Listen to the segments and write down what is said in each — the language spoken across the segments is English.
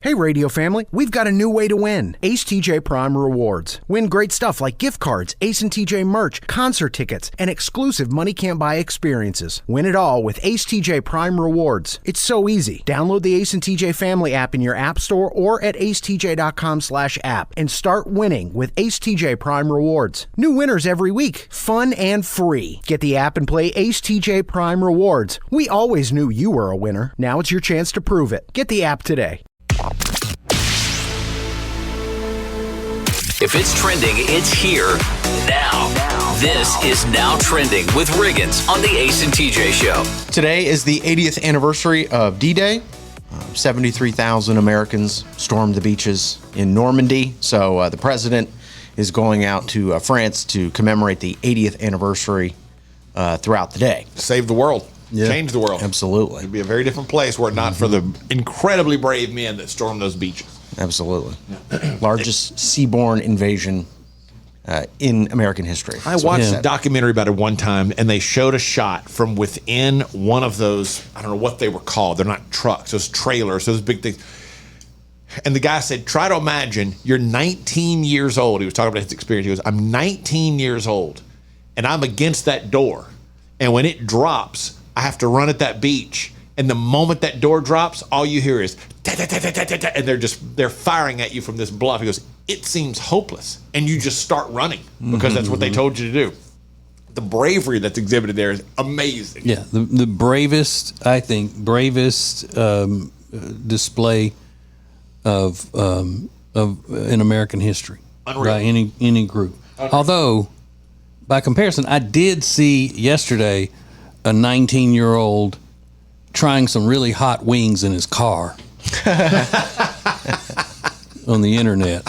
Hey radio family, we've got a new way to win. Ace TJ Prime Rewards. Win great stuff like gift cards, Ace and TJ merch, concert tickets, and exclusive money can't buy experiences. Win it all with Ace TJ Prime Rewards. It's so easy. Download the Ace and TJ family app in your app store or at acetj.com/app and start winning with Ace TJ Prime Rewards. New winners every week. Fun and free. Get the app and play Ace TJ Prime Rewards. We always knew you were a winner. Now it's your chance to prove it. Get the app today. If it's trending, it's here now. This is Now Trending with Riggins on the Ace and TJ Show. Today is the 80th anniversary of D-Day. 73,000 Americans stormed the beaches in Normandy. So the president is going out to France to commemorate the 80th anniversary throughout the day. Save the world. Yeah. Change the world. Absolutely. It'd be a very different place were it not for the incredibly brave men that stormed those beaches. Absolutely. Largest seaborne invasion in American history. I watched a documentary about it one time, and they showed a shot from within one of those, I don't know what they were called. They're not trucks, those trailers, those big things. And the guy said, try to imagine you're 19 years old. He was talking about his experience. He goes, I'm 19 years old, and I'm against that door. And when it drops, I have to run at that beach. And the moment that door drops, all you hear is, and they're firing at you from this bluff. He goes, it seems hopeless. And you just start running because that's what they told you to do. The bravery that's exhibited there is amazing. Yeah, the bravest, I think, display of in American history. Unreal. By any group. Unreal. Although, by comparison, I did see yesterday a 19-year-old trying some really hot wings in his car on the internet.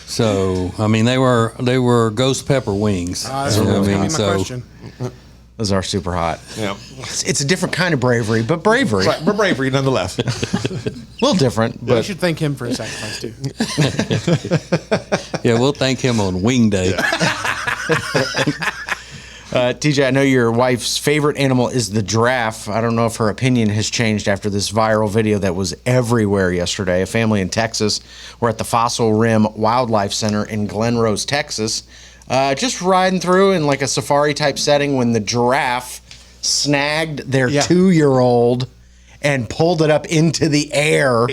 So, I mean, they were ghost pepper wings. Question. Those are super hot. Yeah, it's a different kind of bravery, but bravery. Right, but bravery nonetheless. A little different, but we should thank him for his sacrifice too. Yeah, we'll thank him on Wing Day. Yeah. TJ, I know your wife's favorite animal is the giraffe. I don't know if her opinion has changed after this viral video that was everywhere yesterday. A family in Texas were at the Fossil Rim Wildlife Center in Glen Rose, Texas, just riding through in like a safari-type setting when the giraffe snagged their 2-year-old and pulled it up into the air.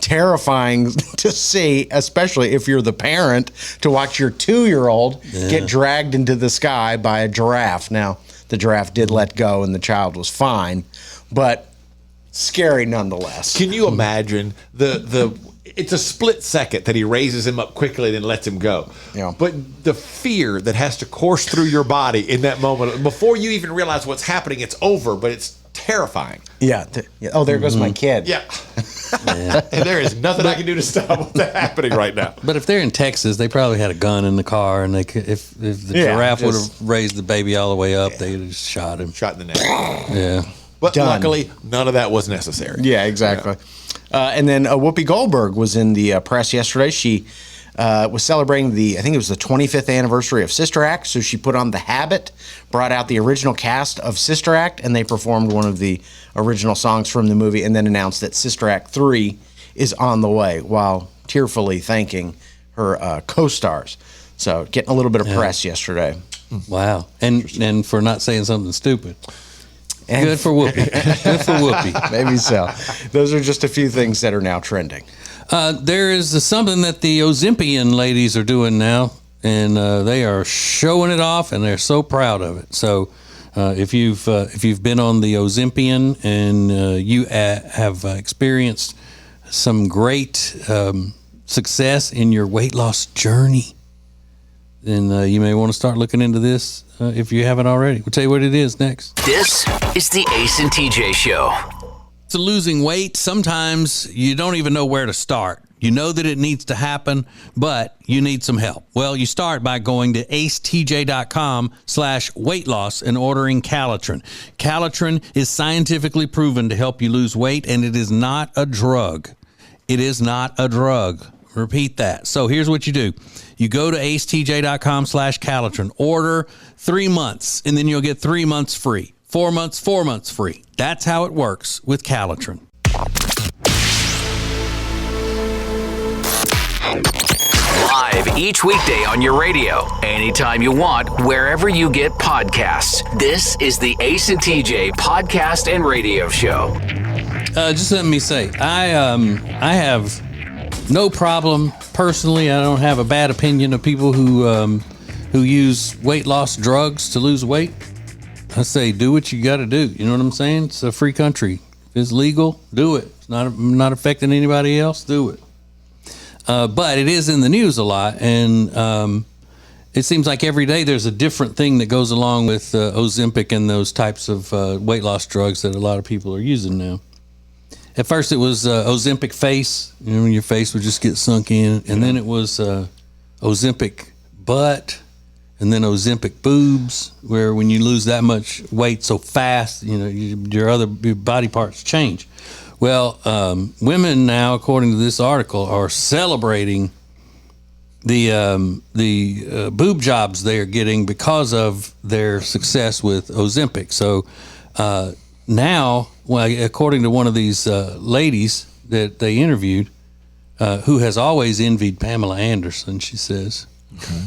Terrifying to see, especially if you're the parent, to watch your 2-year-old get dragged into the sky by a giraffe. Now, the giraffe did let go and the child was fine, but scary nonetheless. Can you imagine it's a split second that he raises him up quickly and then lets him go. Yeah. But the fear that has to course through your body in that moment, before you even realize what's happening, it's over, but it's terrifying. Yeah. Oh, there goes my kid. Yeah. And there is nothing I can do to stop what's happening right now. But if they're in Texas, they probably had a gun in the car, and they could, if the giraffe would have raised the baby all the way up, they would have shot him. Shot in the neck. Yeah. But luckily, none of that was necessary. Yeah, exactly. Yeah. And then Whoopi Goldberg was in the press yesterday. She was celebrating I think it was the 25th anniversary of Sister Act. So she put on The Habit, brought out the original cast of Sister Act, and they performed one of the original songs from the movie, and then announced that Sister Act 3 is on the way, while tearfully thanking her co-stars. So getting a little bit of press yesterday. Wow. And for not saying something stupid. And good for Whoopi. Good for Whoopi. Maybe so. Those are just a few things that are now trending. There is something that the Ozempian ladies are doing now, and they are showing it off, and they're so proud of it. So if you've been on the Ozempian and you have experienced some great success in your weight loss journey, then you may want to start looking into this if you haven't already. We'll tell you what it is next. This is the Ace and TJ Show. To losing weight, sometimes you don't even know where to start. You know that it needs to happen, but you need some help. Well, you start by going to acetj.com/weight loss and ordering Calitrin. Calitrin is scientifically proven to help you lose weight, and it is not a drug. It is not a drug. Repeat that. So here's what you do. You go to acetj.com/Calitrin, order 3 months, and then you'll get 3 months free. 4 months, 4 months free. 4 months, 4 months free. That's how it works with Calitrin. 4 months, 4 months free. 4 months, 4 months free. That's how it works with Calitrin. 4 months, 4 months free. 4 months, 4 months free. That's how it works with Calitrin. live each weekday on your radio, anytime you want, wherever you get podcasts. This is the Ace and TJ Podcast and Radio Show. Just let me say, I have no problem personally. I don't have a bad opinion of people who use weight loss drugs to lose weight. I say, do what you got to do. You know what I'm saying? It's a free country. If it's legal, do it. It's not affecting anybody else. Do it. But it is in the news a lot, and it seems like every day there's a different thing that goes along with Ozempic and those types of weight loss drugs that a lot of people are using now. At first, it was Ozempic face. You know, when your face would just get sunk in, and then it was Ozempic butt. And then Ozempic boobs, where when you lose that much weight so fast, you know, your body parts change. Well, women now, according to this article, are celebrating the boob jobs they are getting because of their success with Ozempic. So now, well, according to one of these ladies that they interviewed, who has always envied Pamela Anderson, she says. Okay.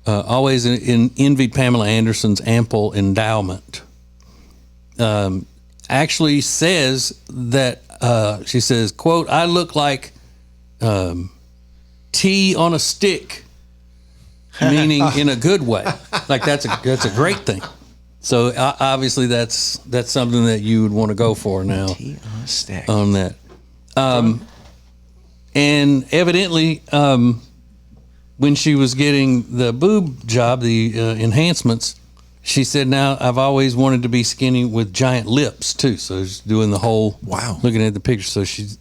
Always envied Pamela Anderson's ample endowment. Actually says that, she says, quote, I look like tea on a stick, meaning in a good way. Like that's a great thing. So obviously that's something that you would want to go for now. Tea on a stick. On that. And evidently, when she was getting the boob job, the enhancements, she said, now I've always wanted to be skinny with giant lips too. So she's doing the whole, looking at the picture. So she's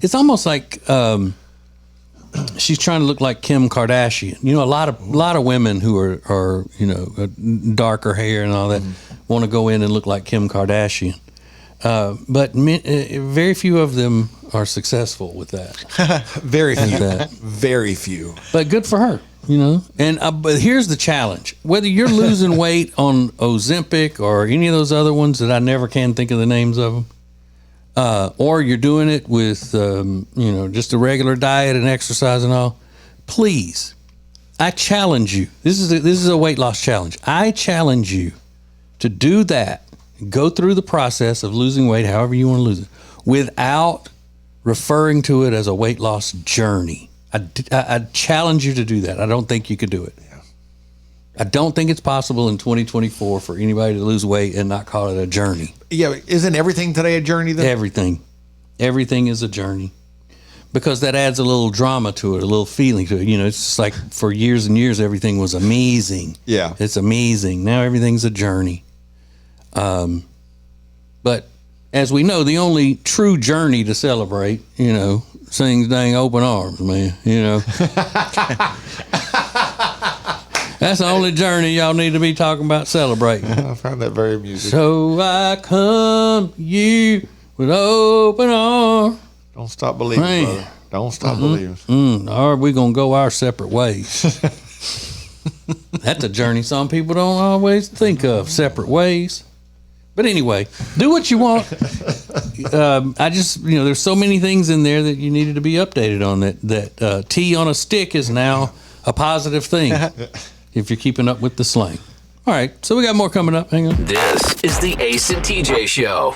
it's almost like she's trying to look like Kim Kardashian. You know, a lot of women who are you know, darker hair and all that want to go in and look like Kim Kardashian. But very few of them are successful with that. Very few. Very few. But good for her, you know. And but here's the challenge: whether you're losing weight on Ozempic or any of those other ones that I never can think of the names of them, or you're doing it with you know, just a regular diet and exercise and all, please, I challenge you. This is a weight loss challenge. I challenge you to do that. Go through the process of losing weight, however you want to lose it, without referring to it as a weight loss journey. I challenge you to do that. I don't think you could do it. Yeah. I don't think it's possible in 2024 for anybody to lose weight and not call it a journey. Yeah, isn't everything today a journey then? Everything is a journey, because that adds a little drama to it, a little feeling to it. You know, it's just like for years and years, everything was amazing. Yeah. It's amazing. Now everything's a journey. But as we know, the only true journey to celebrate, you know, sings dang open arms, man, you know. That's the only journey y'all need to be talking about celebrating. I find that very amusing. So I come to you with open arms. Don't stop believing, brother. Don't stop believing. Or we going to go our separate ways. That's a journey some people don't always think of, separate ways. But anyway, do what you want. I just, you know, there's so many things in there that you needed to be updated on. That tea on a stick is now a positive thing if you're keeping up with the slang. All right, so we got more coming up. Hang on. This is the Ace and TJ Show.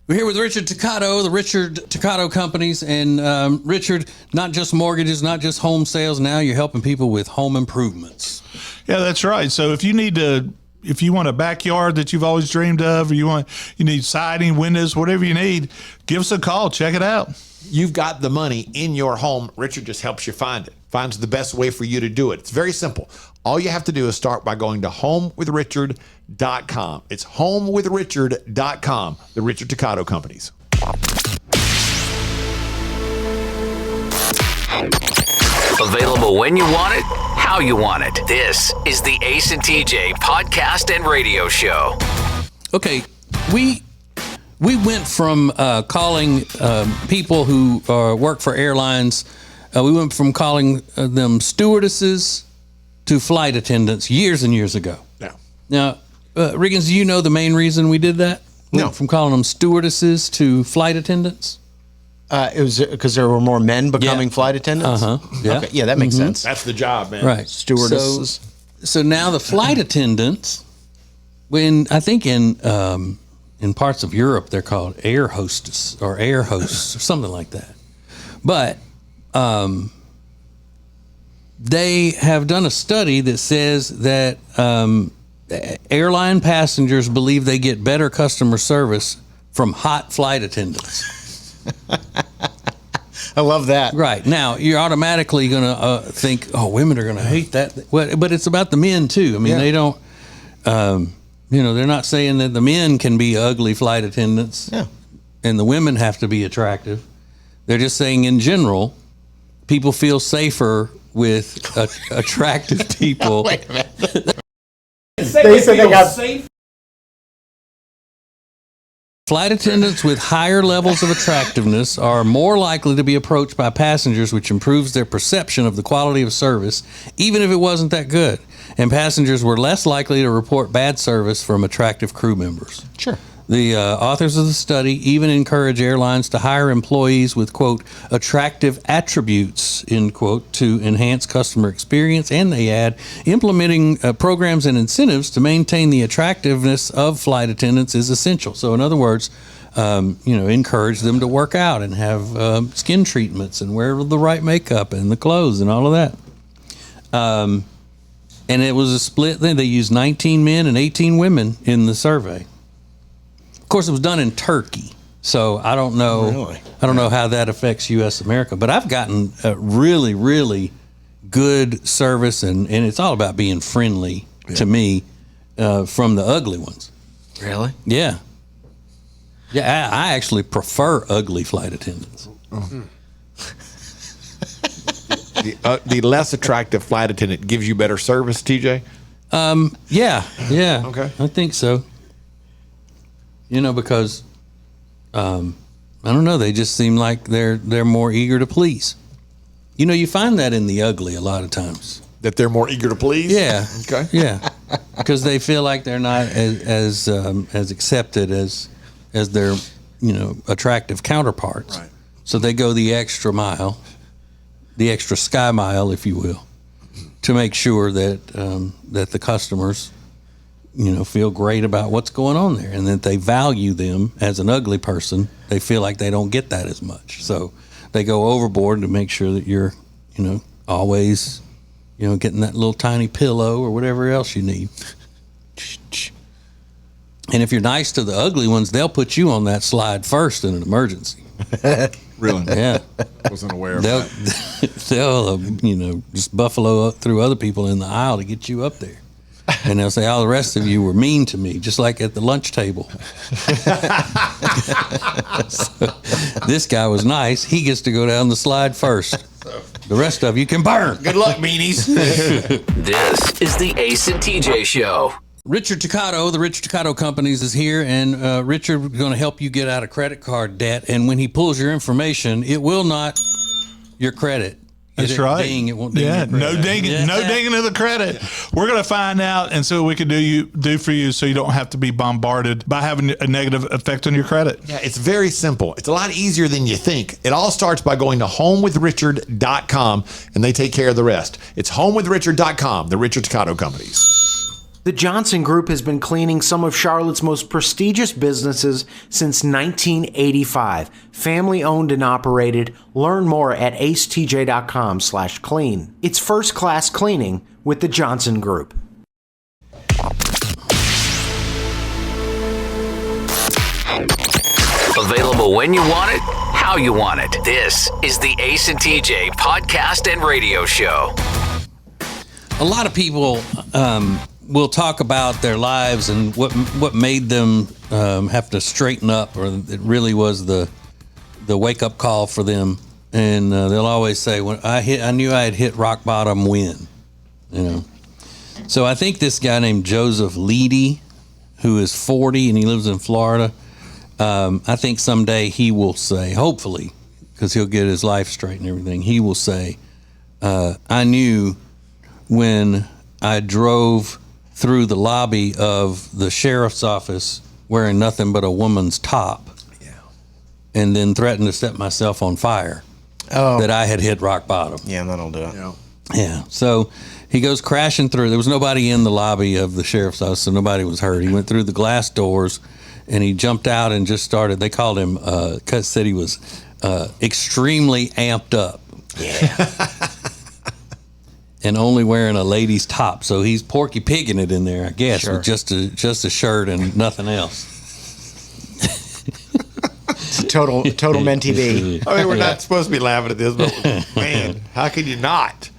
We're here with Richard Toccato, the Richard Toccato Companies. And Richard, not just mortgages, not just home sales. Now you're helping people with home improvements. Yeah, that's right. So if you want a backyard that you've always dreamed of, or you need siding, windows, whatever you need, give us a call. Check it out. You've got the money in your home. Richard just helps you find it. Finds the best way for you to do it. It's very simple. All you have to do is start by going to homewithrichard.com. It's homewithrichard.com. The Richard Toccato Companies. Available when you want it, how you want it. This is the Ace and TJ Podcast and Radio Show. Okay, we went from calling people who work for airlines, we went from calling them stewardesses to flight attendants years and years ago. Yeah. Now, Riggins, do you know the main reason we did that? No. Went from calling them stewardesses to flight attendants? It was because there were more men becoming flight attendants? Yeah. Okay. Yeah, that makes sense. That's the job, man. Right. Stewardesses. So now the flight attendants, when I think in parts of Europe they're called air hostess or air hosts or something like that. But they have done a study that says that airline passengers believe they get better customer service from hot flight attendants. I love that. Right. Now, you're automatically going to think, oh, women are going to hate that. But it's about the men, too. I mean, they don't, they're not saying that the men can be ugly flight attendants and the women have to be attractive. They're just saying, in general, people feel safer with attractive people. Wait a minute. They said they got safe. Flight attendants with higher levels of attractiveness are more likely to be approached by passengers, which improves their perception of the quality of service, even if it wasn't that good. And passengers were less likely to report bad service from attractive crew members. Sure. The authors of the study even encourage airlines to hire employees with, quote, attractive attributes, end quote, to enhance customer experience. And they add, implementing programs and incentives to maintain the attractiveness of flight attendants is essential. So in other words, encourage them to work out and have skin treatments and wear the right makeup and the clothes and all of that. And it was a split thing. They used 19 men and 18 women in the survey. Of course, it was done in Turkey, so I don't know. Really? I don't know how that affects U.S. America. But I've gotten really, really good service, and it's all about being friendly to me from the ugly ones. Really? Yeah. Yeah, I actually prefer ugly flight attendants. The less attractive flight attendant gives you better service, TJ? Yeah. Okay. I think so. Because I don't know, they just seem like they're more eager to please. You find that in the ugly a lot of times. That they're more eager to please? Yeah. Okay. Yeah. Because they feel like they're not as accepted as their attractive counterparts. Right. So they go the extra mile, the extra sky mile, if you will, to make sure that that the customers feel great about what's going on there, and that they value them. As an ugly person, they feel like they don't get that as much. So they go overboard to make sure that you're, always, getting that little tiny pillow or whatever else you need. And if you're nice to the ugly ones, they'll put you on that slide first in an emergency. Really? Yeah. Wasn't aware of that. They'll just buffalo up through other people in the aisle to get you up there. And they'll say, all the rest of you were mean to me, just like at the lunch table. So, this guy was nice. He gets to go down the slide first. The rest of you can burn. Good luck, meanies. This is the Ace and TJ Show. Richard Toccato, the Richard Toccato Companies is here, and Richard is going to help you get out of credit card debt. And when he pulls your information, it will not your credit. That's right. Ding, it won't ding yeah, your credit. no dinging, no dinging of the credit. We're going to find out and see what we can do for you, so you don't have to be bombarded by having a negative effect on your credit. Yeah, it's very simple. It's a lot easier than you think. It all starts by going to homewithrichard.com, and they take care of the rest. It's homewithrichard.com, the Richard Toccato Companies. The Johnson Group has been cleaning some of Charlotte's most prestigious businesses since 1985. Family owned and operated. Learn more at acetj.com/clean. It's first class cleaning with the Johnson Group. Available when you want it, how you want it. This is the Ace and TJ podcast and radio show. A lot of people will talk about their lives and what made them have to straighten up, or it really was the wake up call for them. And they'll always say, "When I knew I had hit rock bottom when," So I think this guy named Joseph Leedy, who is 40 and he lives in Florida, I think someday he will say, hopefully, because he'll get his life straight and everything, he will say, "I knew when I drove through the lobby of the sheriff's office wearing nothing but a woman's top, and then threatened to set myself on fire. Oh. That I had hit rock bottom. Yeah, that'll do it. Yeah. So he goes crashing through. There was nobody in the lobby of the sheriff's office, so nobody was hurt. He went through the glass doors, and he jumped out and just started. They called him, said he was extremely amped up. Yeah. And only wearing a lady's top. So he's Porky Pigging it in there, I guess, Sure. with just a shirt and nothing else. Total mentee B. I mean, we're not supposed to be laughing at this, but man, how can you not?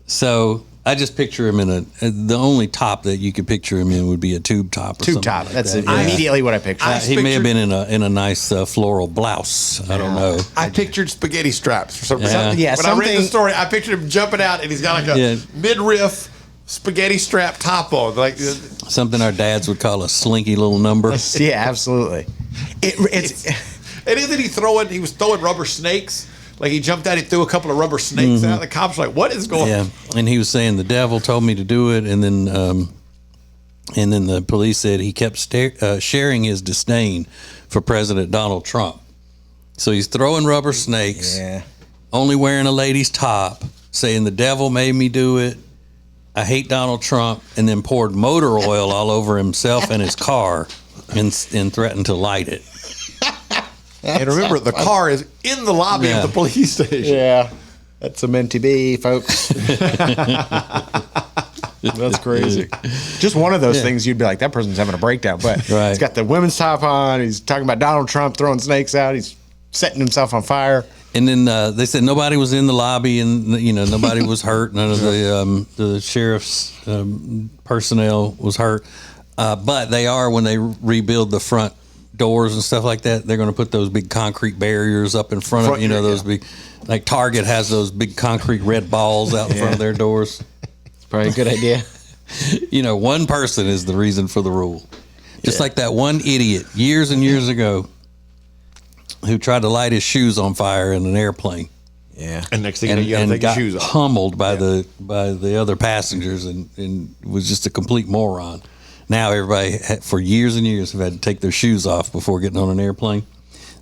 So I just picture him in the only top that you could picture him in would be a tube top. Or Tube something top. like That's that. immediately what I pictured. He may have been in a nice floral blouse. I don't know. I pictured spaghetti straps for some reason. Yeah. When I read the story, I pictured him jumping out, and he's got like a midriff spaghetti strap top on, like something our dads would call a slinky little number. Yeah, absolutely. It's and isn't he was throwing rubber snakes? Like he jumped out, he threw a couple of rubber snakes out. The cops were like, "What is going on?" Yeah, and he was saying the devil told me to do it, and then the police said he kept sharing his disdain for President Donald Trump. So he's throwing rubber snakes, only wearing a lady's top, saying the devil made me do it. I hate Donald Trump, and then poured motor oil all over himself and his car, and threatened to light it. And remember, the car is in the lobby of the police station. Yeah, that's a mentee B, folks. That's crazy. Just one of those things you'd be like, that person's having a breakdown. But he's got the women's top on. He's talking about Donald Trump throwing snakes out. He's setting himself on fire. And then they said nobody was in the lobby, and nobody was hurt. None of the sheriff's personnel was hurt. But they are, when they rebuild the front doors and stuff like that, they're going to put those big concrete barriers up in front of those big, like Target has those big concrete red balls out in front of their doors. It's probably a good idea. One person is the reason for the rule. Just like that one idiot years and years ago who tried to light his shoes on fire in an airplane. Yeah. And next thing you know, you got to take your shoes off. Pummeled by the other passengers and was just a complete moron. Now everybody, for years and years, have had to take their shoes off before getting on an airplane.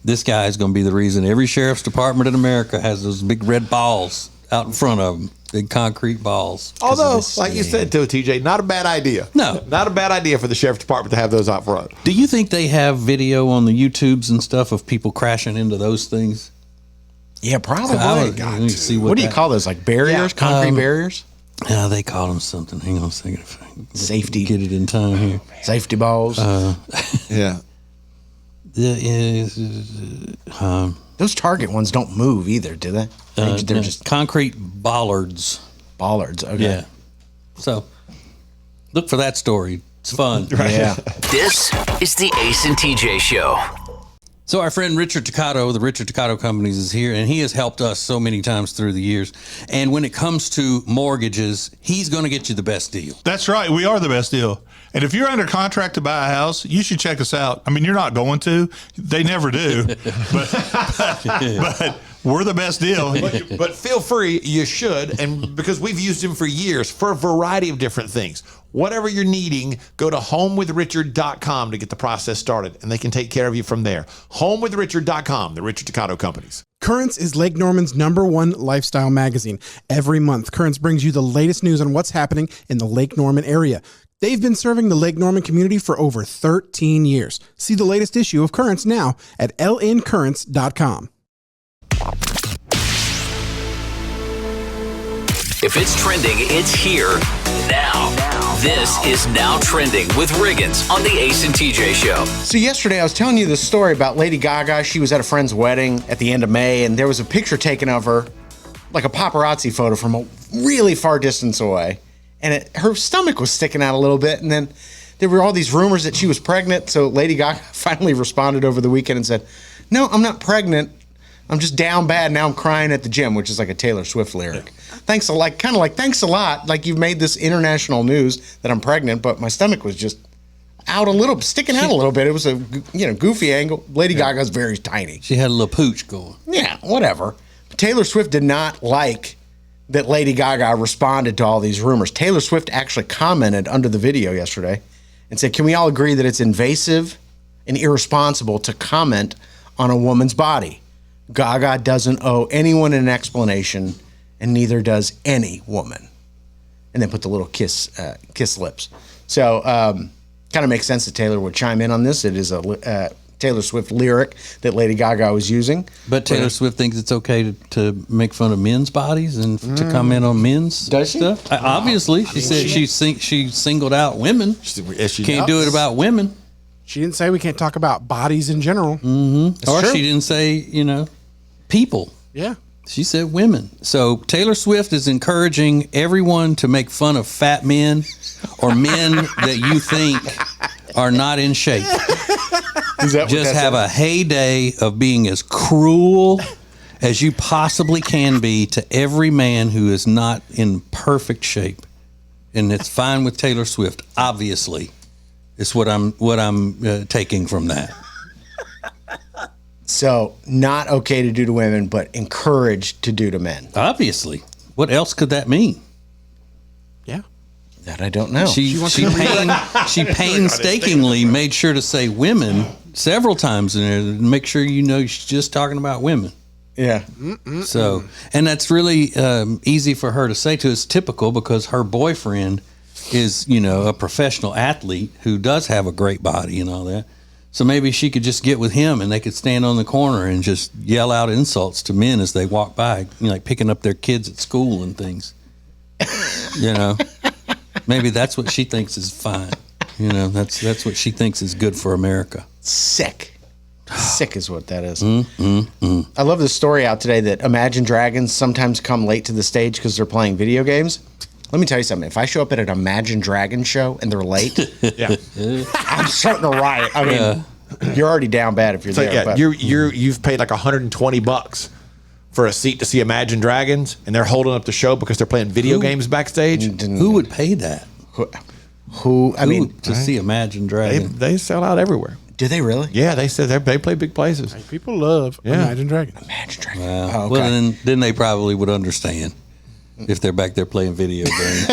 This guy is going to be the reason every sheriff's department in America has those big red balls out in front of them, big concrete balls. Although, like you said, too, TJ, not a bad idea. No. Not a bad idea for the sheriff's department to have those out front. Do you think they have video on the YouTubes and stuff of people crashing into those things? Yeah, probably. Let me see what do you call those? Like barriers? Concrete barriers? Yeah, they call them something. Hang on a second. If I can Safety. Get it in time here. Safety balls. Yeah. Those Target ones don't move either, do they? They're just concrete bollards. Bollards. Okay. Yeah. So look for that story. It's fun. Yeah. This is the Ace and TJ Show. So our friend Richard Toccato, the Richard Toccato Companies, is here, and he has helped us so many times through the years. And when it comes to mortgages, he's going to get you the best deal. That's right. We are the best deal. And if you're under contract to buy a house, you should check us out. I mean, you're not going to. They never do. but we're the best deal. But feel free, you should, and because we've used him for years for a variety of different things. Whatever you're needing, go to homewithrichard.com to get the process started, and they can take care of you from there. Homewithrichard.com, the Richard Toccato Companies. Currents is Lake Norman's #1 lifestyle magazine. Every month, Currents brings you the latest news on what's happening in the Lake Norman area. They've been serving the Lake Norman community for over 13 years. See the latest issue of Currents now at lncurrents.com. If it's trending, it's here now. This is Now Trending with Riggins on the Ace and TJ Show. So yesterday I was telling you the story about Lady Gaga. She was at a friend's wedding at the end of May, and there was a picture taken of her, like a paparazzi photo from a really far distance away. And her stomach was sticking out a little bit, and then there were all these rumors that she was pregnant. So Lady Gaga finally responded over the weekend and said, "No, I'm not pregnant. I'm just down bad. Now I'm crying at the gym," which is like a Taylor Swift lyric. Thanks a lot. Kind of like, thanks a lot. Like, you've made this international news that I'm pregnant, but my stomach was just out a little, sticking out a little bit. It was a goofy angle. Lady Gaga's very tiny. She had a little pooch going. Yeah, whatever. Taylor Swift did not like that Lady Gaga responded to all these rumors. Taylor Swift actually commented under the video yesterday and said, "Can we all agree that it's invasive and irresponsible to comment on a woman's body. Gaga doesn't owe anyone an explanation, and neither does any woman. And then put the little kiss lips. So kind of makes sense that Taylor would chime in on this. It is a Taylor Swift lyric that Lady Gaga was using. But Taylor Swift thinks it's okay to make fun of men's bodies and to comment on men's stuff. Obviously, she said she singled out women. She can't do it about women. She didn't say we can't talk about bodies in general. Mm-hmm. Or she didn't say, people. Yeah. She said women. So Taylor Swift is encouraging everyone to make fun of fat men or men that you think are not in shape. Just have a heyday of being as cruel as you possibly can be to every man who is not in perfect shape. And it's fine with Taylor Swift, obviously. It's what I'm taking from that. So not okay to do to women, but encouraged to do to men. Obviously. What else could that mean? Yeah. That I don't know. She painstakingly made sure to say women several times in there to make sure she's just talking about women. Yeah. So, and that's really easy for her to say to. It's typical because her boyfriend is, a professional athlete who does have a great body and all that. So maybe she could just get with him and they could stand on the corner and just yell out insults to men as they walk by, like picking up their kids at school and things. Maybe that's what she thinks is fine. That's what she thinks is good for America. Sick is what that is. I love this story out today that Imagine Dragons sometimes come late to the stage because they're playing video games. Let me tell you something. If I show up at an Imagine Dragons show and they're late, I'm starting to riot. I mean, you're already down bad if you're there. Yeah, but you've paid like $120 for a seat to see Imagine Dragons, and they're holding up the show because they're playing video games backstage. Who would pay that? Who to see Imagine Dragons? They sell out everywhere. Do they really? Yeah, they said they play big places. People love Imagine Dragons. Imagine Dragons. Well, then they probably would understand if they're back there playing video games.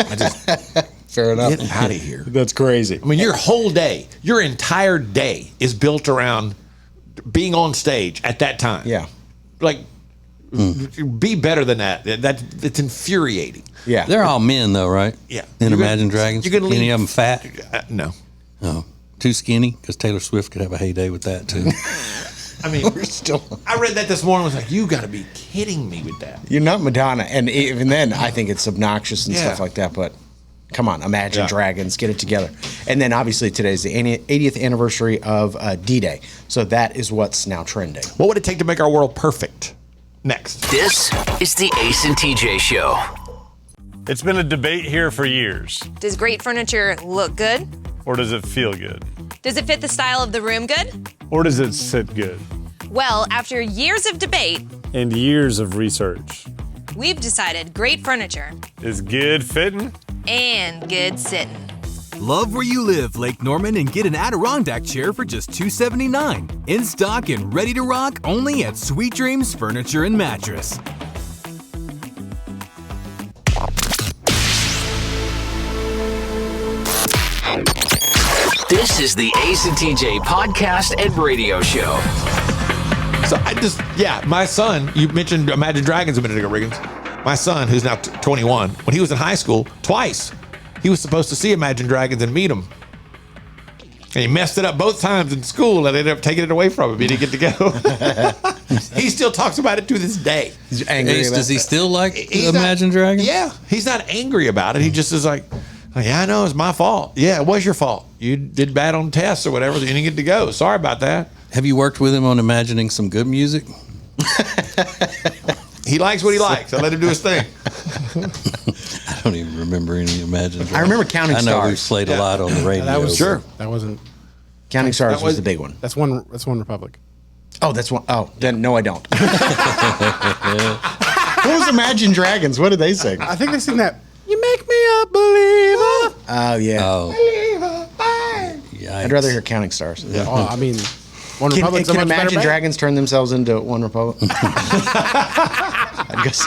Fair enough. Get out of here. That's crazy. I mean, your whole day, your entire day is built around being on stage at that time. Yeah. Like, be better than that. It's infuriating. Yeah. They're all men, though, right? Yeah. In Imagine Dragons? You're gonna Any leave- of them fat? No. Oh. Too skinny? Because Taylor Swift could have a heyday with that, too. I mean, I read that this morning. I was like, you got to be kidding me with that. You're not Madonna. And even then, I think it's obnoxious and stuff like that. But come on, Imagine Dragons, get it together. And then obviously today's the 80th anniversary of D-Day. So that is what's now trending. What would it take to make our world perfect? Next. This is the Ace and TJ Show. It's been a debate here for years. Does great furniture look good? Or does it feel good? Does it fit the style of the room good? Or does it sit good? Well, after years of debate And years of research. we've decided great furniture Is good fitting? and good sitting. Love where you live, Lake Norman, and get an Adirondack chair for just $279. In stock and ready to rock only at Sweet Dreams Furniture and Mattress. This is the Ace and TJ podcast and radio show. So my son, you mentioned Imagine Dragons a minute ago, Riggins. My son, who's now 21, when he was in high school, twice, he was supposed to see Imagine Dragons and meet them. And he messed it up both times in school and ended up taking it away from him. He didn't get to go. He still talks about it to this day. He's angry. Ace, does he still like He's Imagine not, Dragons? Yeah. He's not angry about it. He just is like, yeah, I know, it's my fault. Yeah, it was your fault. You did bad on tests or whatever. You didn't get to go. Sorry about that. Have you worked with him on imagining some good music? He likes what he likes. I let him do his thing. I don't even remember any Imagine Dragons. I remember Counting I know Stars. we've played a lot on the radio. That was Sure. That wasn't. Counting Stars was the big one. That's One Republic. Oh, that's one. Oh, then no, I don't. What was Imagine Dragons? What did they sing? I think they sing that. You make me a believer. Oh, yeah. Oh, Believer. I'd rather hear Counting Stars. Yeah. Oh, I mean, One Can Republic's a much better Imagine band. Dragons turn themselves into One Republic? I guess.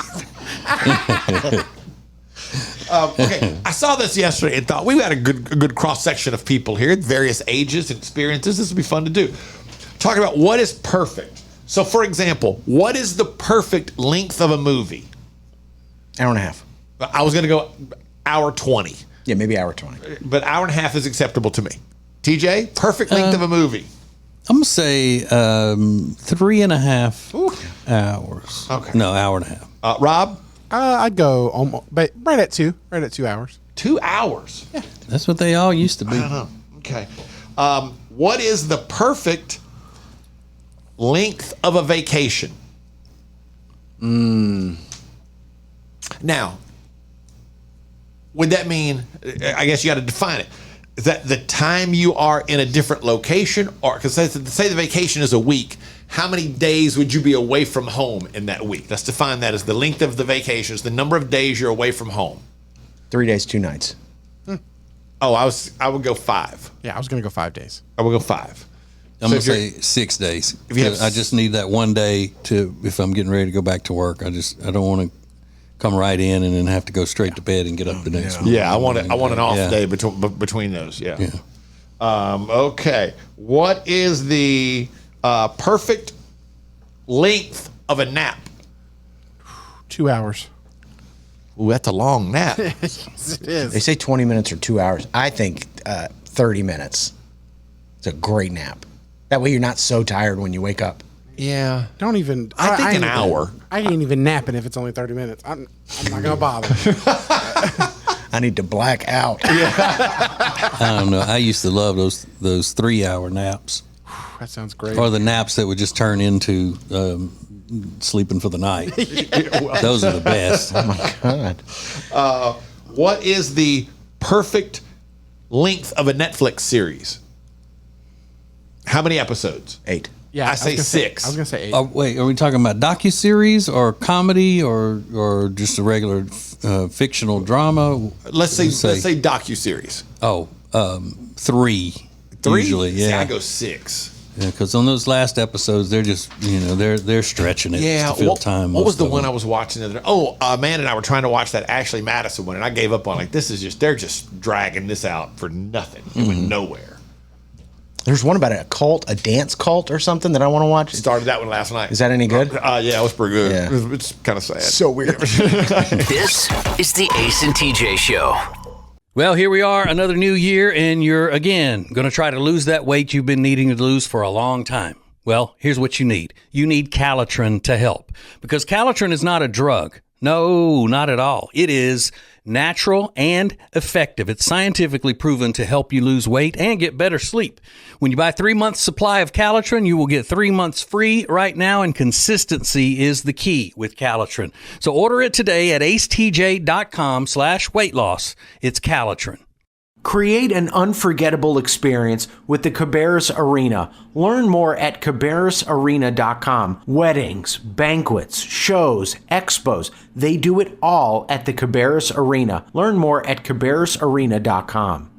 Okay, I saw this yesterday and thought we had a good cross section of people here, various ages and experiences. This would be fun to do. Talking about what is perfect. So, for example, what is the perfect length of a movie? Hour and a half. I was going to go hour 20. Yeah, maybe hour 20. But hour and a half is acceptable to me. TJ, perfect length of a movie. I'm gonna say 3.5 hours. Okay. No, hour and a half. Rob? I'd go almost, but right at 2 hours. 2 hours. Yeah. That's what they all used to be. I don't know. Okay. What is the perfect length of a vacation? Now, would that mean, I guess you got to define it. Is that the time you are in a different location? Or, because say the vacation is a week, how many days would you be away from home in that week? Let's define that as the length of the vacation, is the number of days you're away from home. 3 days, 2 nights. Oh, I would go 5. Yeah, I was going to go 5 days. I would go 5. I'm gonna say 6 days. If you have I just need that one day if I'm getting ready to go back to work. I don't want to come right in and then have to go straight to bed and get up the next morning. Yeah, I want an off day between those. Yeah. Okay. What is the perfect length of a nap? 2 hours. Ooh, that's a long nap. Yes, it is. They say 20 minutes or 2 hours. I think 30 minutes. It's a great nap. That way you're not so tired when you wake up. Yeah. Don't even. I think an hour. I ain't even napping if it's only 30 minutes. I'm not going to bother. I need to black out. I don't know. I used to love those 3-hour naps, That sounds great. or the naps that would just turn into sleeping for the night. Those are the best. Oh my God. What is the perfect length of a Netflix series? How many episodes? 8. Yeah, I say 6. I was going to say 8. Wait, are we talking about docuseries or comedy or just a regular fictional drama? Let's say docuseries. 3. 3? Usually, See, yeah. I go 6. Yeah, because on those last episodes, they're just they're stretching it to fill time. What was the most of one them. I was watching the other day? Oh, Amanda and I were trying to watch that Ashley Madison one, and I gave up on they're just dragging this out for nothing. It went nowhere. There's one about a cult, a dance cult or something that I want to watch. Started that one last night. Is that any good? Yeah, it was pretty good. Yeah. It's kind of sad. So weird. This is the Ace and TJ Show. Well, here we are, another new year, and you're again going to try to lose that weight you've been needing to lose for a long time. Well, here's what you need. You need Calitrin to help, because Calitrin is not a drug. No, not at all. It is natural and effective. It's scientifically proven to help you lose weight and get better sleep. When you buy 3 months supply of Calitrin, you will get 3 months free right now, and consistency is the key with Calitrin. So order it today at acetj.com/weight loss. It's Calitrin. Create an unforgettable experience with the Cabarrus Arena. Learn more at cabarrusarena.com. Weddings, banquets, shows, expos, they do it all at the Cabarrus Arena. Learn more at cabarrusarena.com.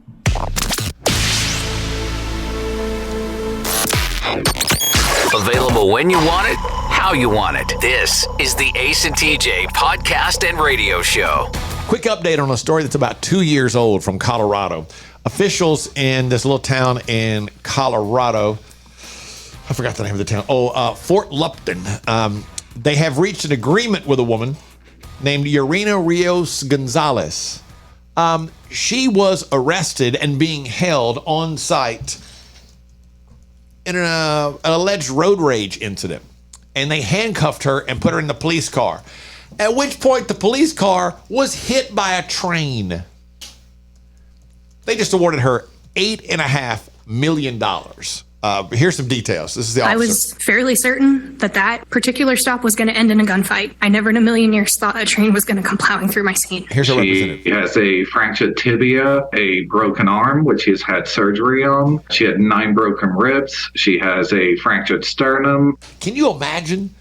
Available when you want it, how you want it. This is the Ace and TJ podcast and radio show. Quick update on a story that's about 2 years old from Colorado. Officials in this little town in Colorado, I forgot the name of the town. Fort Lupton. They have reached an agreement with a woman named Irina Rios Gonzalez. She was arrested and being held on site in an alleged road rage incident. And they handcuffed her and put her in the police car. At which point the police car was hit by a train. They just awarded her $8.5 million. Here's some details. This is the officer. I was fairly certain that particular stop was going to end in a gunfight. I never in a million years thought a train was going to come plowing through my scene. Here's a representative. She has a fractured tibia, a broken arm, which she's had surgery on. She had 9 broken ribs. She has a fractured sternum. Can you imagine?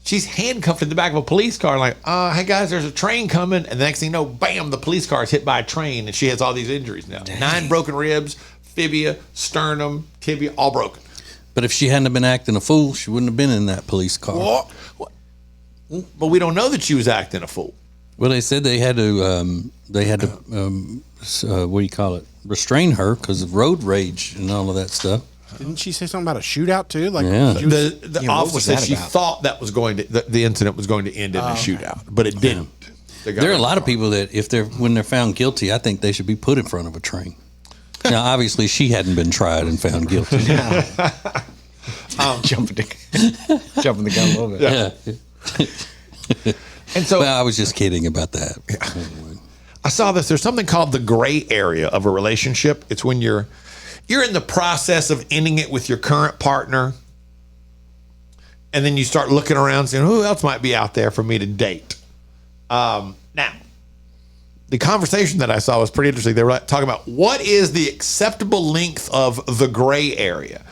She's handcuffed in the back of a police car like, hey guys, there's a train coming. And the next thing you know, bam, the police car is hit by a train and she has all these injuries now. Dang. 9 broken ribs, fibia, sternum, tibia, all broken. But if she hadn't have been acting a fool, she wouldn't have been in that police car. What? But we don't know that she was acting a fool. Well, they said they had to what do you call it? Restrain her because of road rage and all of that stuff. Didn't she say something about a shootout too? Like Yeah. The what officer was said that she about? thought that was going to the incident was going to end in a shootout, but it didn't. They got There are a in lot the of people that when they're found guilty, I think they should be put in front of a train. Now, obviously, she hadn't been tried and found guilty. Jumping the gun a little bit. Yeah. And so Well, I was just kidding about that. I saw this. There's something called the gray area of a relationship. It's when you're in the process of ending it with your current partner, and then you start looking around saying, who else might be out there for me to date? Now, the conversation that I saw was pretty interesting. They were talking about what is the acceptable length of the gray area.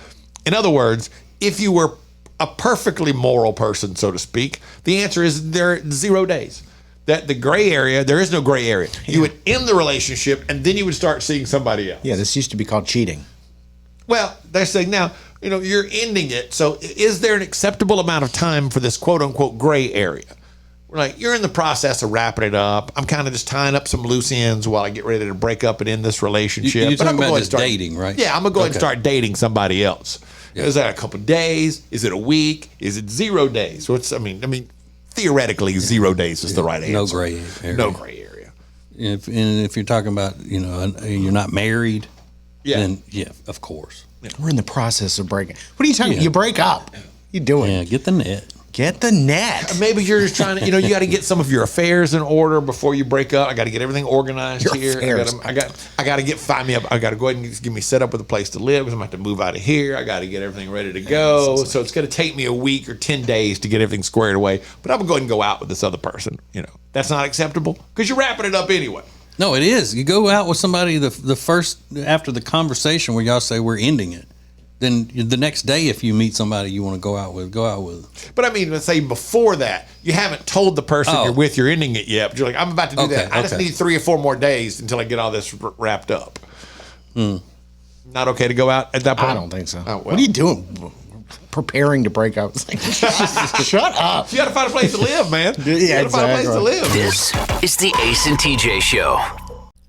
In other words, if you were a perfectly moral person, so to speak, the answer is there are 0 days. That the gray area, there is no gray area. You would end the relationship and then you would start seeing somebody else. Yeah, this used to be called cheating. Well, they're saying now, you're ending it. So is there an acceptable amount of time for this quote unquote gray area? We're like, you're in the process of wrapping it up. I'm kind of just tying up some loose ends while I get ready to break up and end this relationship. You're But I'm talking gonna about go ahead just and start dating, right? Yeah, I'm going to go ahead and start dating somebody else. Yeah. Is that a couple of days? Is it a week? Is it 0 days? So it's, I mean, theoretically, 0 days is the right answer. No gray area. No gray area. If you're talking about, you're not married, Yeah. then yeah, of course. We're in the process of breaking. What are you talking? You break up. You doing? Yeah, get the net. Get the net. Maybe you're just trying to, you got to get some of your affairs in order before you break up. I got to get everything organized Your here. affairs. I got to find me up. I got to go ahead and get me set up with a place to live because I'm going to have to move out of here. I got to get everything ready to go. So it's going to take me a week or 10 days to get everything squared away. But I'm going to go ahead and go out with this other person. That's not acceptable because you're wrapping it up anyway. No, it is. You go out with somebody the first after the conversation where y'all say we're ending it. Then the next day, if you meet somebody you want to go out with. But I mean, let's say before that, you haven't told the person you're with you're ending it yet. But you're like, I'm about to do that. I just need 3 or 4 more days until I get all this wrapped up. Not okay to go out at that point? I don't think so. Oh, well. What are you doing? Preparing to break up. It's like, shut up. You got to find a place to live, man. Yeah, you got to find a place to live. This is the Ace and TJ Show.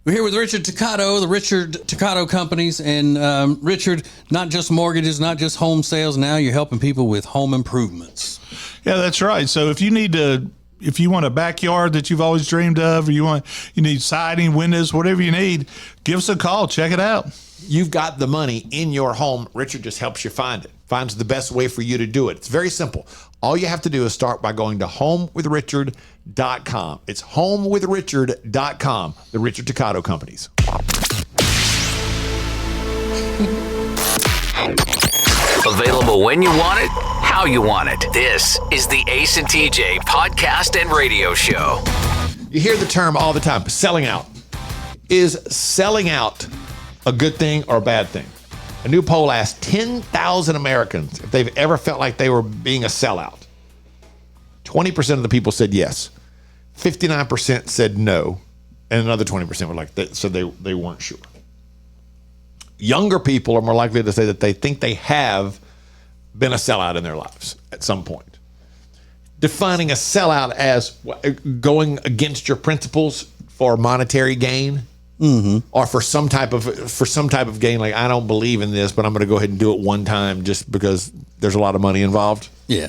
We're here with Richard Toccato, the Richard Toccato Companies. And Richard, not just mortgages, not just home sales. Now you're helping people with home improvements. Yeah, that's right. So if you want a backyard that you've always dreamed of, or you need siding, windows, whatever you need, give us a call. Check it out. You've got the money in your home. Richard just helps you find it. Finds the best way for you to do it. It's very simple. All you have to do is start by going to homewithrichard.com. It's homewithrichard.com, the Richard Toccato Companies. Available when you want it, how you want it. This is the Ace and TJ podcast and radio show. You hear the term all the time, selling out. Is selling out a good thing or a bad thing? A new poll asked 10,000 Americans if they've ever felt like they were being a sellout. 20% of the people said yes. 59% said no. And another 20% were like, said they weren't sure. Younger people are more likely to say that they think they have been a sellout in their lives at some point. Defining a sellout as going against your principles for monetary gain. Or for some type of gain, like I don't believe in this, but I'm going to go ahead and do it one time just because there's a lot of money involved. Yeah.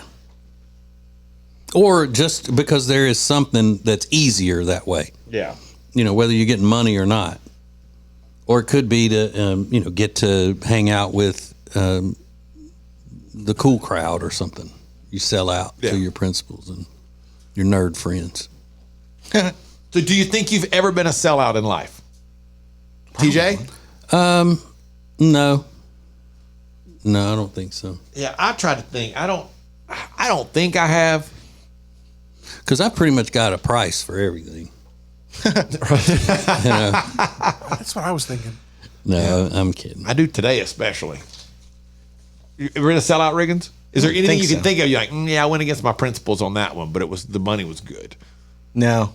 Or just because there is something that's easier that way. Yeah. Whether you're getting money or not. Or it could be to, get to hang out with the cool crowd or something. You sell out to your principles and your nerd friends. So do you think you've ever been a sellout in life? TJ? No, I don't think so. Yeah, I try to think. I don't think I have. Because I've pretty much got a price for everything. That's what I was thinking. No, I'm kidding. I do today, especially. You ever in a sellout, Riggins? Is there anything you can think of? You're like, I went against my principles on that one, but the money was good. No,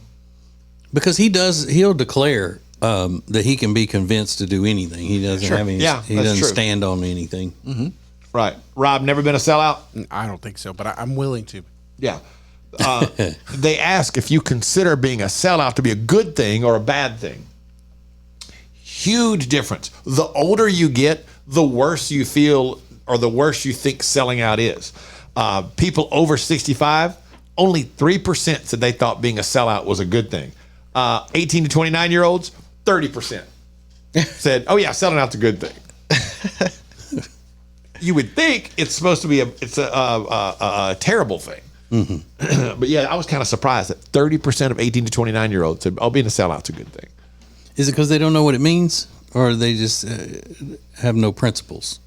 because he'll declare that he can be convinced to do anything. He doesn't have any. He doesn't stand on anything. Mm-hmm. Right, Rob, never been a sellout? I don't think so, but I'm willing to. Yeah. They ask if you consider being a sellout to be a good thing or a bad thing. Huge difference. The older you get, the worse you feel or the worse you think selling out is. People over 65, only 3% said they thought being a sellout was a good thing. 18 to 29-year-olds, 30% said, oh, yeah, selling out's a good thing. You would think it's supposed to be a terrible thing. Mm-hmm. But, yeah, I was kind of surprised that 30% of 18 to 29-year-olds said, oh, being a sellout's a good thing. Is it because they don't know what it means, or they just have no principles?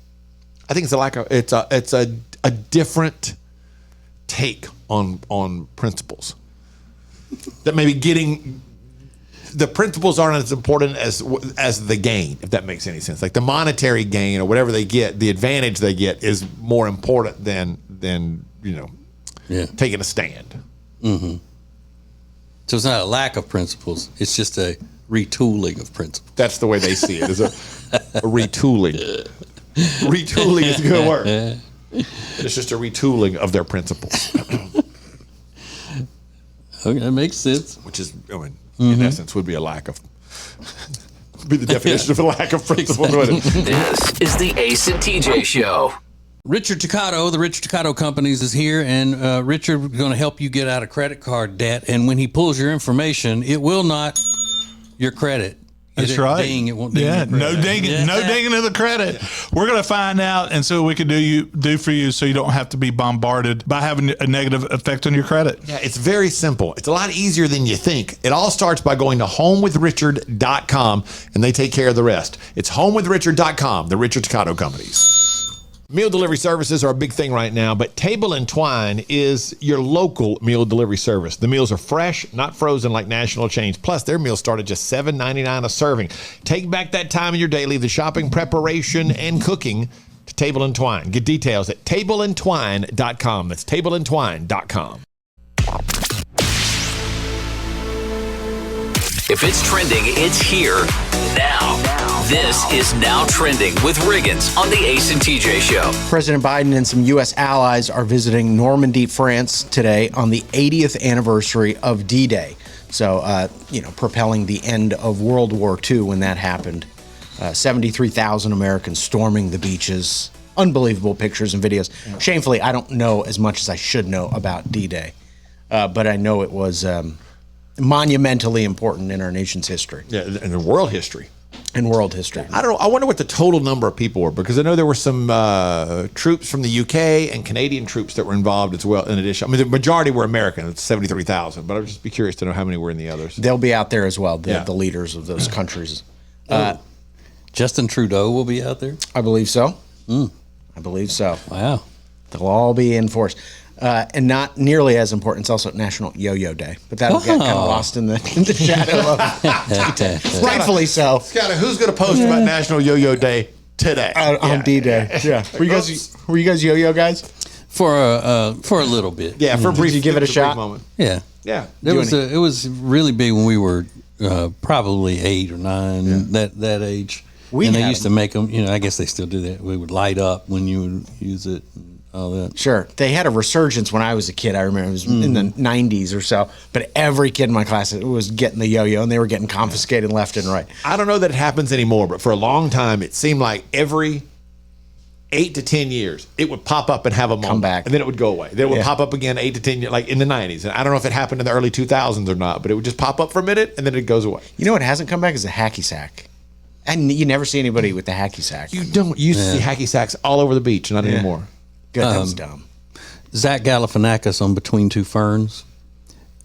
I think it's a different take on principles. That maybe getting the principles aren't as important as the gain, if that makes any sense. Like the monetary gain or whatever they get, the advantage they get is more important than taking a stand. Mm-hmm. So it's not a lack of principles; it's just a retooling of principles. That's the way they see it. Is a retooling. Retooling is a good word. It's just a retooling of their principles. Okay, that makes sense. Which is, in essence, would be a lack of. Be the definition of a lack of principles. This is the Ace and TJ Show. Richard Toccato, the Richard Toccato Companies, is here, and Richard is going to help you get out of credit card debt. And when he pulls your information, it will not your credit. That's right. Ding, it won't ding your credit. No dinging of the credit. We're going to find out and see what we can do for you so you don't have to be bombarded by having a negative effect on your credit. Yeah, it's very simple. It's a lot easier than you think. It all starts by going to homewithrichard.com, and they take care of the rest. It's homewithrichard.com, the Richard Toccato Companies. Meal delivery services are a big thing right now, but Table and Twine is your local meal delivery service. The meals are fresh, not frozen like national chains. Plus, their meals start at just $7.99 a serving. Take back that time in your day, leave the shopping, preparation, and cooking to Table and Twine. Get details at tableandtwine.com. That's tableandtwine.com. If it's trending, it's here now. This is Now Trending with Riggins on the Ace and TJ Show. President Biden and some U.S. allies are visiting Normandy, France today on the 80th anniversary of D-Day. So, propelling the end of World War II when that happened. 73,000 Americans storming the beaches. Unbelievable pictures and videos. Shamefully, I don't know as much as I should know about D-Day. But I know it was monumentally important in our nation's history. Yeah, in the world history. In world history. I don't know. I wonder what the total number of people were, because I know there were some troops from the UK and Canadian troops that were involved as well. In addition, I mean, the majority were American. It's 73,000, but I'd just be curious to know how many were in the others. They'll be out there as well. The leaders of those countries. Justin Trudeau will be out there. I believe so. I believe so. Wow. They'll all be in force. And not nearly as important, it's also National Yo-Yo Day. But that'll get kind of lost in the shadow of rightfully so. Scott, who's going to post about National Yo-Yo Day today? On D-Day. Yeah. Were you guys yo-yo guys? For a little bit. Yeah, for a brief. Did you give it a shot? Moment. Yeah. Yeah. It was really big when we were probably 8 or 9, that age. They used to make them, I guess they still do that. We would light up when you would use it. All that. Sure. They had a resurgence when I was a kid. I remember it was in the 90s or so. But every kid in my class was getting the yo-yo, and they were getting confiscated left and right. I don't know that it happens anymore, but for a long time, it seemed like every 8 to 10 years, it would pop up and have a moment. Come back. And then it would go away. Then it would pop up again 8 to 10 years, like in the 90s. And I don't know if it happened in the early 2000s or not, but it would just pop up for a minute, and then it goes away. You know what hasn't come back is a hacky sack. And you never see anybody with the hacky sack. You don't. You used to see hacky sacks all over the beach, not anymore. Good, that was dumb. Zach Galifianakis on Between Two Ferns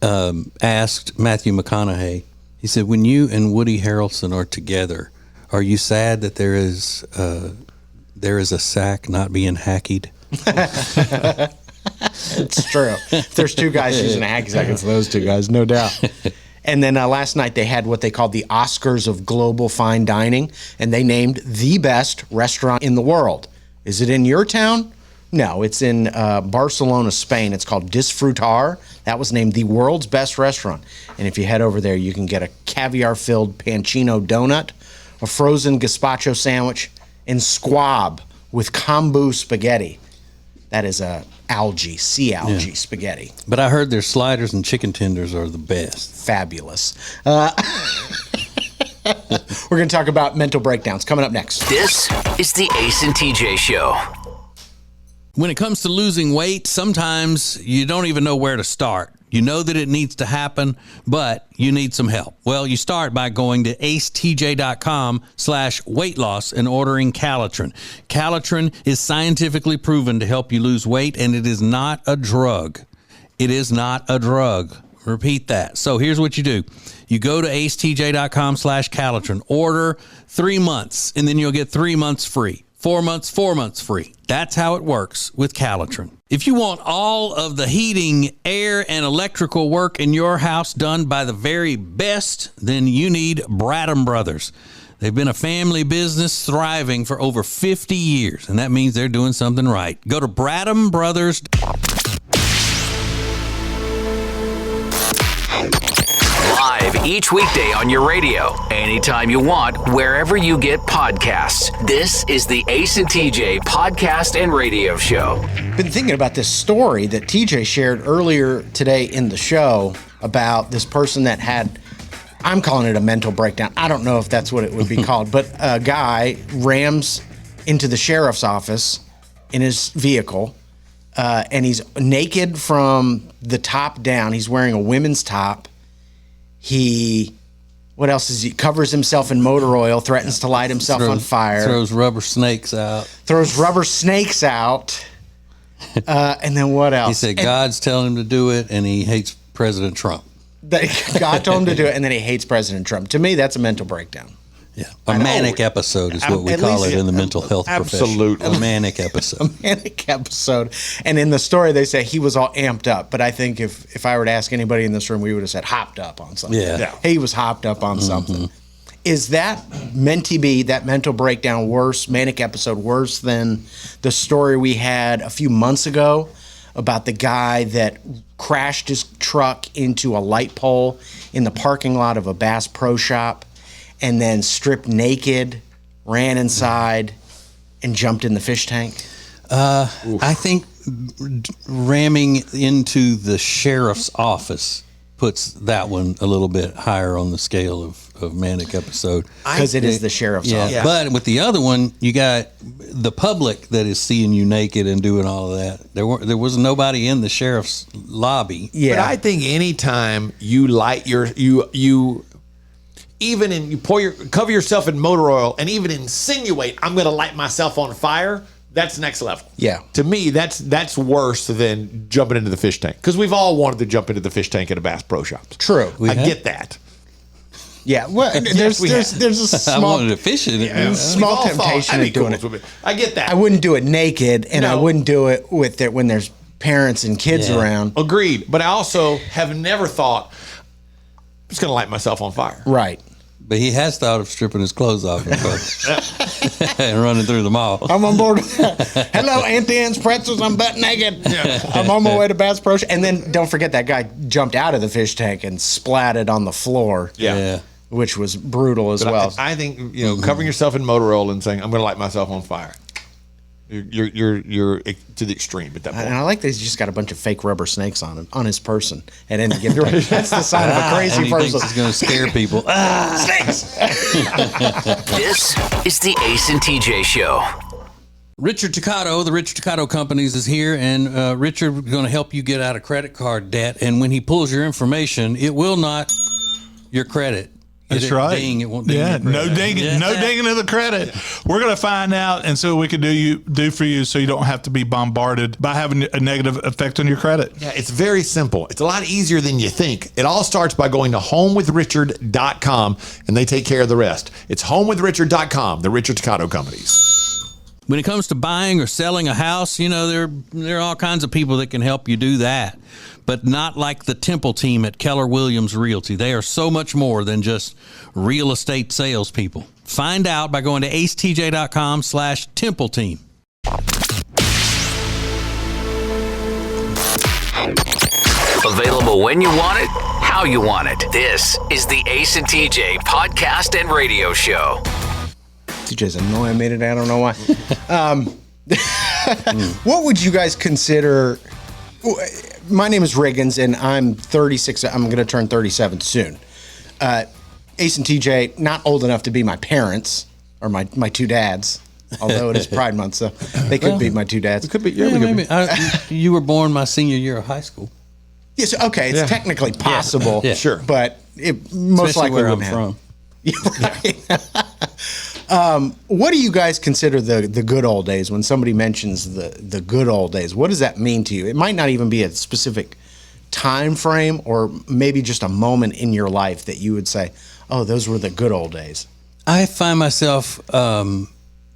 asked Matthew McConaughey, he said, when you and Woody Harrelson are together, are you sad that there is a sack not being hacky? It's true. If there's two guys using a hacky sack, it's those two guys, no doubt. And then last night they had what they called the Oscars of Global Fine Dining, and they named the best restaurant in the world. Is it in your town? No, it's in Barcelona, Spain. It's called Disfrutar. That was named the world's best restaurant. And if you head over there, you can get a caviar-filled pancino donut, a frozen gazpacho sandwich, and squab with kombu spaghetti. That is sea algae spaghetti. But I heard their sliders and chicken tenders are the best. Fabulous. We're going to talk about mental breakdowns coming up next. This is the Ace and TJ Show. When it comes to losing weight, sometimes you don't even know where to start. You know that it needs to happen, but you need some help. Well, you start by going to acetj.com/weight loss and ordering Calitrin. Calitrin is scientifically proven to help you lose weight, and it is not a drug. It is not a drug. Repeat that. So here's what you do. You go to acetj.com/Calitrin, order 3 months, and then you'll get 3 months free. 4 months free. That's how it works with Calitrin. If you want all of the heating, air, and electrical work in your house done by the very best, then you need Bradham Brothers. They've been a family business thriving for over 50 years, and that means they're doing something right. Go to Bradham Brothers. Live each weekday on your radio, anytime you want, wherever you get podcasts. This is the Ace and TJ Podcast and Radio Show. Been thinking about this story that TJ shared earlier today in the show about this person that had, I'm calling it a mental breakdown. I don't know if that's what it would be called, but a guy rams into the sheriff's office in his vehicle, and he's naked from the top down. He's wearing a women's top. What else is he? Covers himself in motor oil, threatens to light himself on fire. Throws rubber snakes out. And then what else? He said God's telling him to do it, and he hates President Trump. God told him to do it, and then he hates President Trump. To me, that's a mental breakdown. Yeah, a manic episode is what we call it in the mental health profession. Absolutely. A manic episode. A manic episode. And in the story, they say he was all amped up. But I think if I were to ask anybody in this room, we would have said hopped up on something. Yeah. He was hopped up on something. Is that meant to be, that mental breakdown, worse, manic episode, worse than the story we had a few months ago about the guy that crashed his truck into a light pole in the parking lot of a Bass Pro Shop and then stripped naked, ran inside, and jumped in the fish tank? I think ramming into the sheriff's office puts that one a little bit higher on the scale of manic episode. Because it is the sheriff's office. But with the other one, you got the public that is seeing you naked and doing all of that. There was nobody in the sheriff's lobby. Yeah. But I think anytime you light you cover yourself in motor oil and even insinuate I'm going to light myself on fire, that's next level. Yeah. To me, that's worse than jumping into the fish tank, because we've all wanted to jump into the fish tank at a Bass Pro Shop. True. I get that. Yeah, well, there's a small, I wanted to fish in it. Small temptation of doing it. I get that. I wouldn't do it naked, and I wouldn't do it when there's parents and kids around. Agreed. But I also have never thought I'm just going to light myself on fire. Right. But he has thought of stripping his clothes off and running through the mall. I'm on board with that. Hello, Auntie Anne's Pretzels. I'm butt naked. I'm on my way to Bass Pro. And then don't forget that guy jumped out of the fish tank and splatted on the floor. Yeah. Which was brutal as well. I think covering yourself in motor oil and saying I'm going to light myself on fire. You're to the extreme at that point. And I like that he's just got a bunch of fake rubber snakes on his person at any given time. That's the sign of a crazy and he person. thinks he's going to scare people. Snakes! This is the Ace and TJ Show. Richard Toccato, the Richard Toccato Companies is here, and Richard is going to help you get out of credit card debt. And when he pulls your information, it will not your credit. That's right. Ding, it won't ding yeah, your credit. no dinging of the credit. We're going to find out and see what we can do for you so you don't have to be bombarded by having a negative effect on your credit. Yeah, it's very simple. It's a lot easier than you think. It all starts by going to homewithrichard.com, and they take care of the rest. It's homewithrichard.com, the Richard Toccato Companies. When it comes to buying or selling a house, there are all kinds of people that can help you do that, but not like the Temple team at Keller Williams Realty. They are so much more than just real estate salespeople. Find out by going to acetj.com/Temple team. Available when you want it, how you want it. This is the Ace and TJ Podcast and Radio Show. TJ's annoying me today. I don't know why. What would you guys consider? My name is Riggins, and I'm 36. I'm going to turn 37 soon. Ace and TJ, not old enough to be my parents or my two dads, although it is Pride Month, so they could be my two dads. It could be. Yeah, maybe. You were born my senior year of high school. Yes, okay, it's technically possible, Yeah. Sure. but it most Especially likely where I'm wouldn't from. happen. What do you guys consider the good old days? When somebody mentions the good old days, what does that mean to you? It might not even be a specific time frame, or maybe just a moment in your life that you would say, oh, those were the good old days. I find myself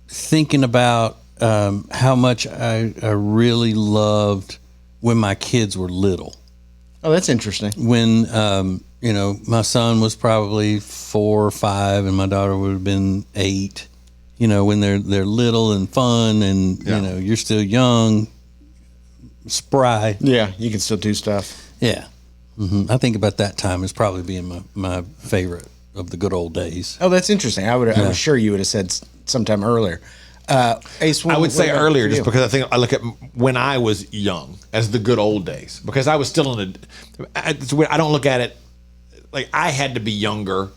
thinking about how much I really loved when my kids were little. Oh, that's interesting. When my son was probably 4 or 5, and my daughter would have been 8. When they're little and fun, and you're still young, spry. Yeah, you can still do stuff. Yeah, I think about that time as probably being my favorite of the good old days. Oh, that's interesting. I was sure you would have said sometime earlier. Ace, I would say earlier, just you? because I think I look at when I was young as the good old days, because I was still I don't look at it like I had to be younger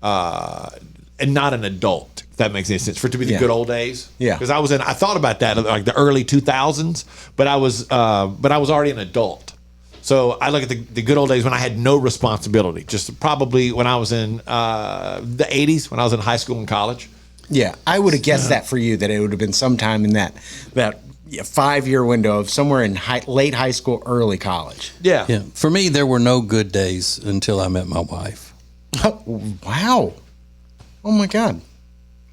and not an adult, if that makes any sense, for it to be the good old days. Yeah. Because I thought about that like the early 2000s, but I was already an adult. So I look at the good old days when I had no responsibility, just probably when I was in the 80s, when I was in high school and college. Yeah, I would have guessed that for you, that it would have been sometime in that 5-year window of somewhere in late high school, early college. Yeah. Yeah. For me, there were no good days until I met my wife. Oh, wow. Oh, my God.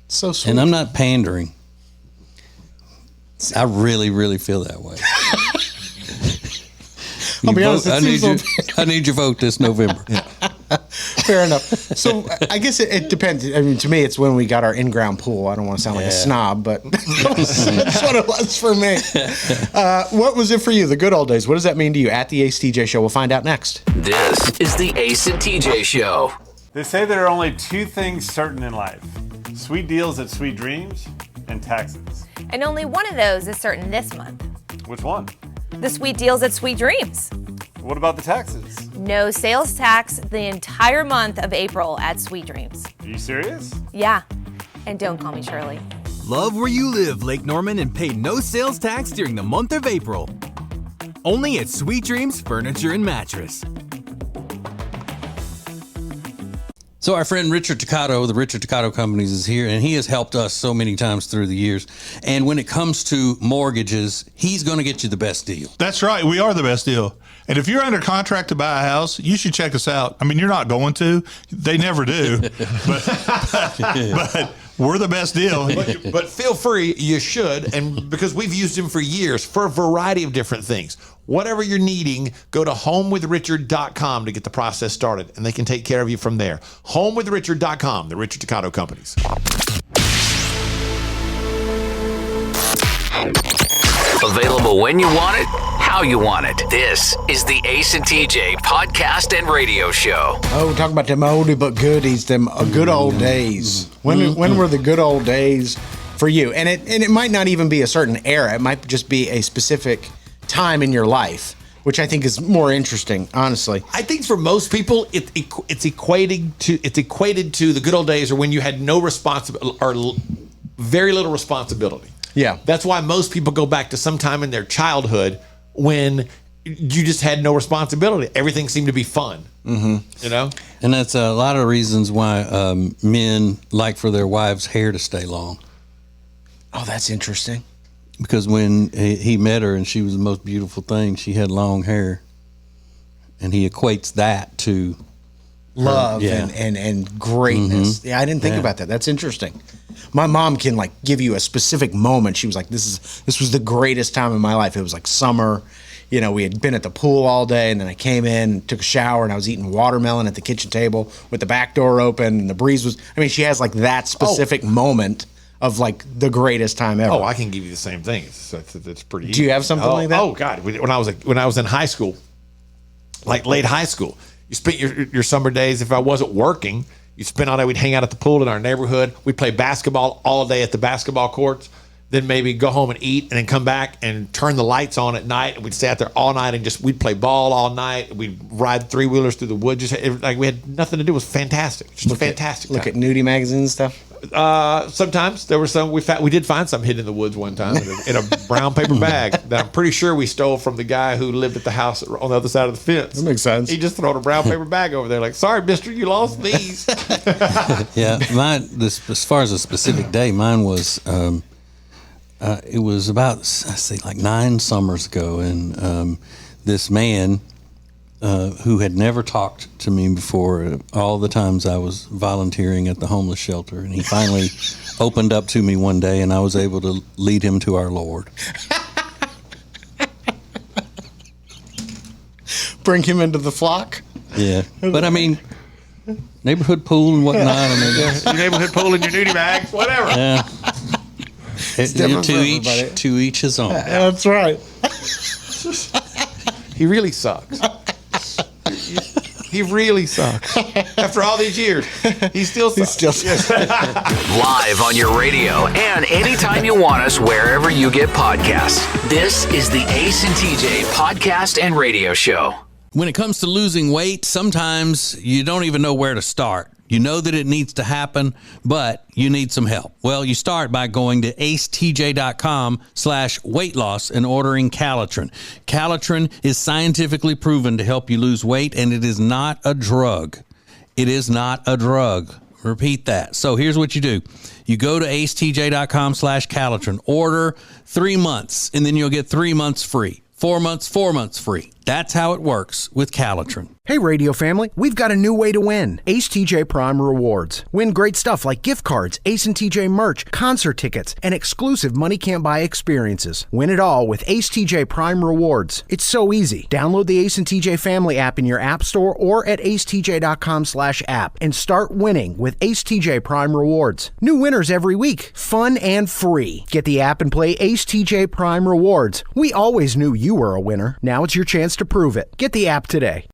So sweet. And I'm not pandering. I really, really feel that way. I'll be honest, I need your vote this November. Fair enough. So I guess it depends. I mean, to me, it's when we got our in-ground pool. I don't want to sound like a snob, but that's what it was for me. What was it for you, the good old days? What does that mean to you at the Ace TJ Show? We'll find out next. This is the Ace and TJ Show. They say there are only 2 things certain in life: sweet deals at Sweet Dreams and taxes. And only one of those is certain this month. Which one? The sweet deals at Sweet Dreams. What about the taxes? No sales tax the entire month of April at Sweet Dreams. Are you serious? Yeah. And don't call me Shirley. Love where you live, Lake Norman, and pay no sales tax during the month of April. Only at Sweet Dreams Furniture and Mattress. So our friend Richard Toccato, the Richard Toccato Companies, is here, and he has helped us so many times through the years. And when it comes to mortgages, he's going to get you the best deal. That's right. We are the best deal. And if you're under contract to buy a house, you should check us out. I mean, you're not going to. They never do. but we're the best deal. But feel free, you should, and because we've used him for years for a variety of different things. Whatever you're needing, go to homewithrichard.com to get the process started, and they can take care of you from there. Homewithrichard.com, the Richard Toccato Companies. Available when you want it, how you want it. This is the Ace and TJ podcast and radio show. Oh, talk about them oldie but goodies, them good old days. When were the good old days for you? And it might not even be a certain era. It might just be a specific time in your life, which I think is more interesting, honestly. I think for most people, it's equated to the good old days, or when you had no responsibility or very little responsibility. Yeah, that's why most people go back to some time in their childhood when you just had no responsibility. Everything seemed to be fun. You know, and that's a lot of reasons why men like for their wives' hair to stay long. Oh, that's interesting. Because when he met her and she was the most beautiful thing, she had long hair, and he equates that to love and greatness. Yeah, I didn't think about that. That's interesting. My mom can give you a specific moment. She was like, this was the greatest time in my life. It was like summer. You know, we had been at the pool all day, and then I came in, took a shower, and I was eating watermelon at the kitchen table with the back door open, and the breeze was, she has that specific moment of the greatest time ever. Oh, I can give you the same thing. It's pretty easy. Do you have something like that? Oh God, when I was in high school, late high school, you spent your summer days. If I wasn't working, you spent all day. We'd hang out at the pool in our neighborhood. We'd play basketball all day at the basketball courts. then maybe go home and eat, and then come back and turn the lights on at night. And we'd stay out there all night and we'd play ball all night. We'd ride 3-wheelers through the woods. We had nothing to do. It was fantastic. Just fantastic. Look at nudie magazines and stuff. Sometimes there were some we did find some hidden in the woods one time in a brown paper bag that I'm pretty sure we stole from the guy who lived at the house on the other side of the fence. That makes sense. He just threw a brown paper bag over there, like, sorry, mister, you lost these. Yeah, as far as a specific day, mine was it was about, I say, like 9 summers ago, and this man who had never talked to me before, all the times I was volunteering at the homeless shelter, and he finally opened up to me one day, and I was able to lead him to our Lord. Bring him into the flock? Yeah, but I mean, neighborhood pool and whatnot. I mean, your neighborhood pool and your nudie bags, whatever. Yeah. To each his own. That's right. He really sucks. He really sucks. After all these years, he still sucks. Live on your radio and anytime you want us, wherever you get podcasts. This is the Ace and TJ Podcast and Radio Show. When it comes to losing weight, sometimes you don't even know where to start. You know that it needs to happen, but you need some help. Well, you start by going to acetj.com/weight loss and ordering Calitrin. Calitrin is scientifically proven to help you lose weight, and it is not a drug. It is not a drug. Repeat that. So here's what you do. You go to acetj.com/Calitrin, order 3 months, and then you'll get 3 months free. 4 months free. That's how it works with Calitrin. Hey, radio family, we've got a new way to win. Ace TJ Prime Rewards. Win great stuff like gift cards, Ace and TJ merch, concert tickets, and exclusive money can't buy experiences. Win it all with Ace TJ Prime Rewards. It's so easy. Download the Ace and TJ Family app in your app store or at acetj.com/app and start winning with Ace TJ Prime Rewards. New winners every week. Fun and free. Get the app and play Ace TJ Prime Rewards. We always knew you were a winner. Now it's your chance to prove it. Get the app today.